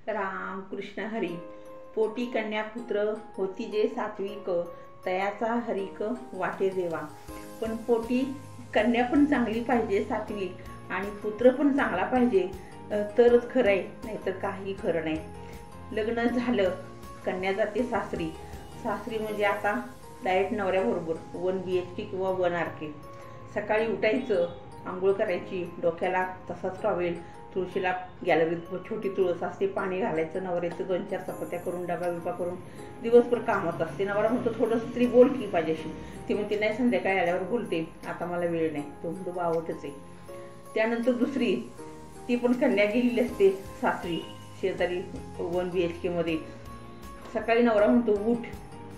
राम कृष्ण हरी. पोटी कन्या पुत्र होती जे सात्विक, तयाचा हरिक वाटे देवा. पण पोटी कन्या पण चांगली पाहिजे सात्विक, आणि पुत्र पण चांगला पाहिजे तरच खरं आहे, नाहीतर काही खरं नाही. लग्न झालं, कन्या जाते सासरी. सासरी म्हणजे आता डायरेक्ट नवऱ्याबरोबर 1 BHK किंवा 1 RK. सकाळी उठायचं, आंघोळ करायची, डोक्याला तसाच टॉवेल, तुळशीला गॅलरीत छोटी तुळस असते, पाणी घालायचं, नवऱ्याचं 2-4 चपात्या करून डबा बिबा करून दिवसभर कामात असते. नवरा म्हणतो थोडंसं तरी बोल की माझ्याशी. ती म्हणते नाही, संध्याकाळी आल्यावर बोलते, आता मला वेळ नाही. तो म्हणतो बावटच आहे. त्यानंतर दुसरी, ती पण कन्या गेलेली असते सासरी, शेजारी 1 BHK मध्ये. सकाळी नवरा म्हणतो उठ,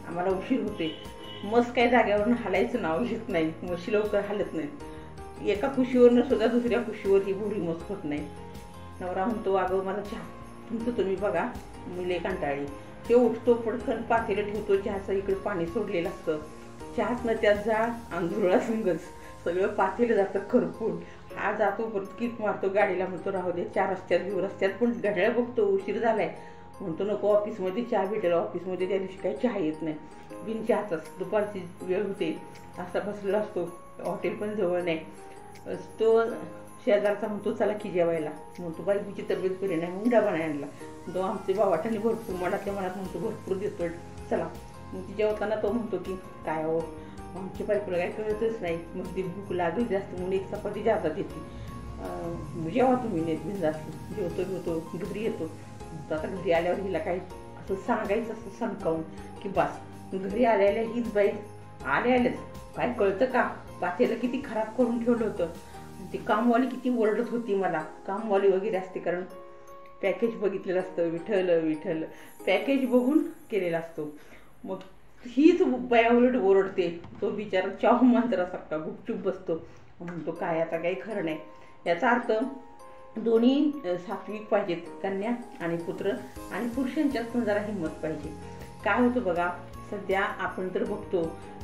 आम्हाला उशीर होते. मस्त काय जाग्यावरून हलायचं नाव घेत नाही, म्हशी लवकर हलत नाही. एका कुशीवरनं सुद्धा दुसऱ्या कुशीवर ही भुरी मस्त होत नाही. नवरा म्हणतो अगं मला चहा, तुमचं तुम्ही बघा, मी लय कंटाळली. ते उठतो, पडखन पातेलं ठेवतो, चहाचं इकडे पाणी सोडलेलं असतं, चहातनं त्यात जा आंधुरळा संगच सगळं पातेलं जातं खरपून. हा जातो, परत किक मारतो गाडीला, म्हणतो राहू दे 4 रस्त्यात घेऊ. रस्त्यात पण घड्याळ बघतो, उशीर झालाय. म्हणतो नको, ऑफिसमध्ये चहा भेटेल. ऑफिसमध्ये त्या दिवशी काही चहा येत नाही, बिन चहाचाच. दुपारची वेळ होते, असा बसलेला असतो, हॉटेल पण जवळ नाही. तो शेजारचा म्हणतो चला की जेवायला. म्हणतो बाई तुझी तब्येत बरी नाही, म्हणून डबा नाही आणला. तो आमचे बाबाठाने भरपूर मनातल्या मनात म्हणतो भरपूर देतोय, चला. मग ती जेवताना तो म्हणतो की काय हो, आमच्या बायकोला काय कळतच नाही, मग ती भूक लागली जास्त म्हणून 1 चपाती जातात येते. जेव्हा तुम्ही नेत जास्त जेवतो घरी येतो. आता घरी आल्यावर हिला काय असं सांगायचं असं सणकावून की बस, घरी आल्याला हीच बाई आल्याच काय कळतं का, पातेलं किती खराब करून ठेवलं होतं. ती कामवाली किती ओरडत होती मला. कामवाली वगैरे असते, कारण पॅकेज बघितलेलं असतं, विठ्ठल विठ्ठल पॅकेज बघून केलेला असतो. मग हीच बाया उलट ओरडते. तो बिचारा चाहू मंत्रासारखा गुपचूप बसतो. म्हणतो काय आता काही खरं नाही. याचा अर्थ दोन्ही सात्विक पाहिजेत, कन्या आणि पुत्र, आणि पुरुषांच्यात पण जरा हिंमत पाहिजे. काय होतं बघा, सध्या आपण तर बघतो,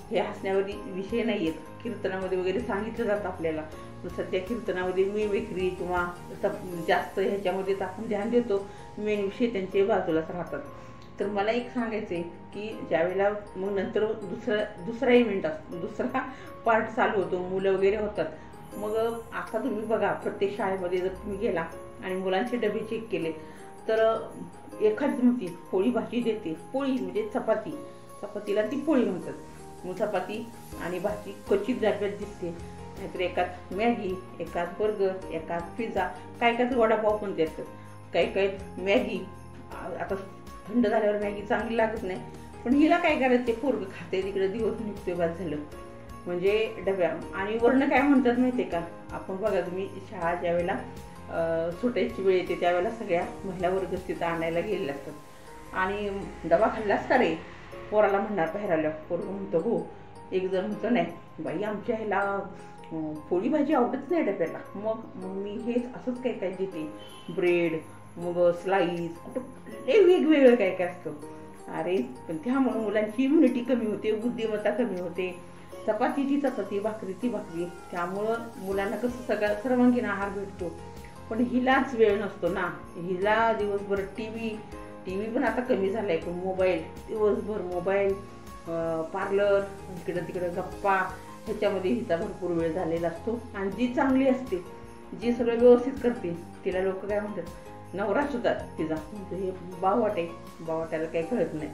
हे हसण्यामध्ये विषय नाही आहेत, कीर्तनामध्ये वगैरे सांगितलं जातं आपल्याला. सध्या कीर्तनामध्ये मिमिक्री किंवा जास्त ह्याच्यामध्येच आपण ध्यान देतो, मेन विषय त्यांचे बाजूलाच राहतात. तर मला एक सांगायचं आहे की ज्यावेळेला मग नंतर दुसरा इव्हेंट असतो, दुसरा पार्ट चालू होतो, मुलं वगैरे होतात. मग आता तुम्ही बघा, प्रत्येक शाळेमध्ये जर तुम्ही गेला आणि मुलांचे डबे चेक केले तर एखादी म्हणते पोळी भाजी देते. पोळी म्हणजे चपाती, चपातीला ती पोळी म्हणतात. मग चपाती आणि भाजी क्वचित डब्यात दिसते, नाहीतर एकात मॅगी, एकात बर्गर, एकात पिझ्झा, काय काय वडापाव पण देतात, काही मॅगी. आता थंड झाल्यावर मॅगी चांगली लागत नाही, पण हिला काय करायचं, ते पोरगं खाते, तिकडे दिवस निघतोय बाद झालं म्हणजे डब्या. आणि वर्ण काय म्हणतात माहिती आहे का, आपण बघा तुम्ही शाळा ज्यावेळेला सुटायची वेळ येते त्यावेळेला सगळ्या महिला वर्ग तिथं आणायला गेलेले असतात. आणि डबा खाल्लास का रे, पोराला म्हणणार बाहेर पोरगं म्हणतं हो. एक जण म्हणतं नाही बाई, आमच्या ह्याला पोळी भाजी आवडत नाही डब्याला. मग मी हेच असंच काय काय देते, ब्रेड, मग स्लाईस, कुठं वेगवेगळं काय काय असतं. अरे पण त्यामुळे मुलांची इम्युनिटी कमी होते, बुद्धिमत्ता कमी होते. चपातीची चपाती, भाकरीची भाकरी, त्यामुळं मुलांना कसं सगळं सर्वांगीण आहार भेटतो. पण हिलाच वेळ नसतो ना. हिला दिवसभर टी व्ही पण आता कमी झालाय, पण मोबाईल, दिवसभर मोबाईल, पार्लर, इकडं तिकडं गप्पा, ह्याच्यामध्ये हिचा भरपूर वेळ झालेला असतो. आणि जी चांगली असते, जी सगळं व्यवस्थित करते, तिला लोक काय म्हणतात, नवरा सुद्धा तिचा म्हणजे हे बावट आहे, बावटाला काही कळत नाही.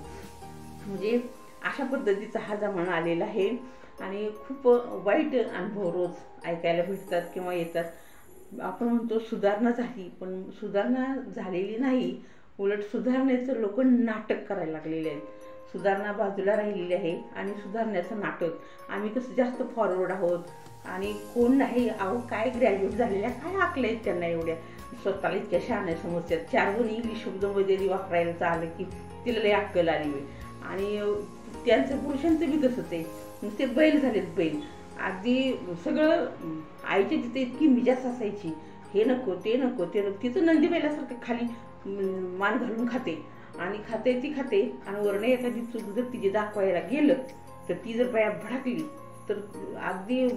म्हणजे अशा पद्धतीचा हा जमाना आलेला आहे. आणि खूप वाईट अनुभव रोज ऐकायला भेटतात किंवा येतात. आपण म्हणतो सुधारणा झाली, पण सुधारणा झालेली नाही, उलट सुधारण्याचं लोक नाटक करायला लागलेले आहेत. सुधारणा बाजूला राहिलेली आहे आणि सुधारण्याचं नाटक. आम्ही कसं जास्त फॉरवर्ड आहोत, आणि कोण नाही, अहो काय ग्रॅज्युएट झालेल्या, काय आकलं आहेत त्यांना एवढ्या, स्वतःला इतक्या शहाण्या समजतात. 4 जण इंग्लिश शब्दामध्ये वापरायला चाललं की तिला लई अक्कल आली. आणि त्यांचं पुरुषांचं बी तसंच आहे, ते बैल झालेत बैल. अगदी सगळं आईच्या तिथे इतकी मिजास असायची, हे नको ते नको ते नको. तिचं नंदी बैलासारखं खाली मान घालून खाते आणि खाते आणि वर्ण एखादी चूक जर तिची दाखवायला गेलं तर ती जर बाया भडकली तर अगदी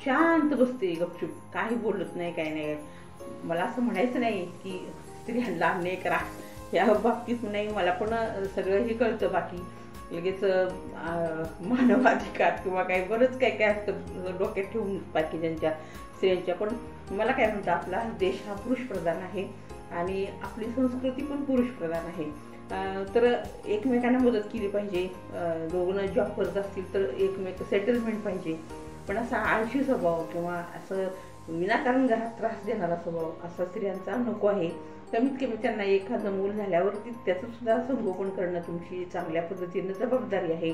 शांत बसते, गपचूप, काही बोलत नाही, काय नाही. मला असं म्हणायचं नाही की स्त्रियांना अन्याय करा, या बाबतीत नाही, मला पण सगळं हे कळतं, बाकी लगेच मानवाधिकार किंवा काही बरंच काय काय असतं डोक्यात ठेवून बाकीच्यांच्या स्त्रियांच्या. पण मला काय म्हणतं, आपला देश हा पुरुषप्रधान आहे आणि आपली संस्कृती पण पुरुषप्रधान आहे. तर एकमेकांना मदत केली पाहिजे. दोघं जॉब करत असतील तर एकमेक सेटलमेंट पाहिजे. पण असा आळशी स्वभाव किंवा असं विनाकारण घरात त्रास देणारा स्वभाव असा स्त्रियांचा नको आहे. कमीत कमी त्यांना एखादं मूल झाल्यावरती त्याचं सुद्धा संगोपन करणं तुमची चांगल्या पद्धतीनं जबाबदारी आहे.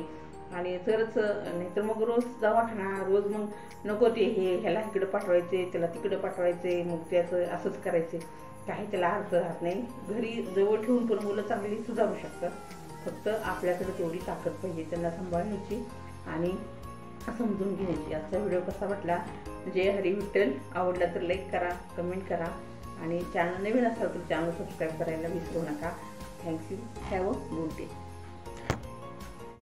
आणि तरच, नाहीतर मग रोज दवाखाना, रोज मग नको ते हे ह्याला इकडं पाठवायचे, त्याला तिकडं पाठवायचे, मग त्याचं असंच करायचे, काही त्याला अर्थ राहत नाही. घरी जवळ ठेवून पण मुलं चांगली सुधारू शकतात. फक्त आपल्याकडे तेवढी ताकद पाहिजे त्यांना सांभाळण्याची आणि समजून घेण्याची. आजचा व्हिडिओ कसा वाटला? जय हरी विठ्ठल. आवडला तर लाईक करा, कमेंट करा आणि चॅनल नवीन असाल तर चॅनल सबस्क्राईब करायला विसरू नका. Thank you. Have a good day.